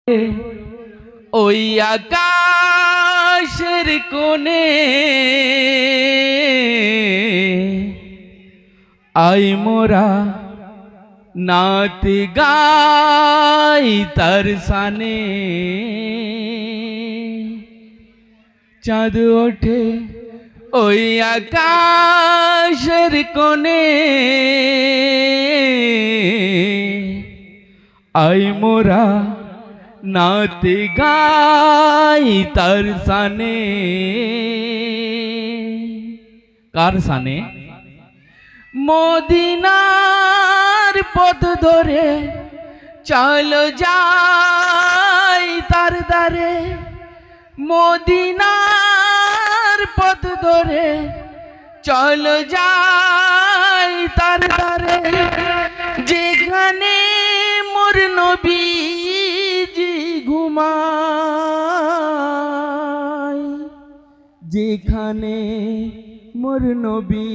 ওই আকাশের কোণে আই মোরা নাত গাই তার সানে। চাঁদ ওঠে ওই আকাশের কোণে আই মোরা নাত গাই তার সানে। কার সানে? মদিনার পথ ধরে চলো যাই তার দ্বারে। মদিনার পথ ধরে চলো যাই তার দ্বারে। যেখানে মোর নবীজি ঘুমায়, যেখানে মোর নবী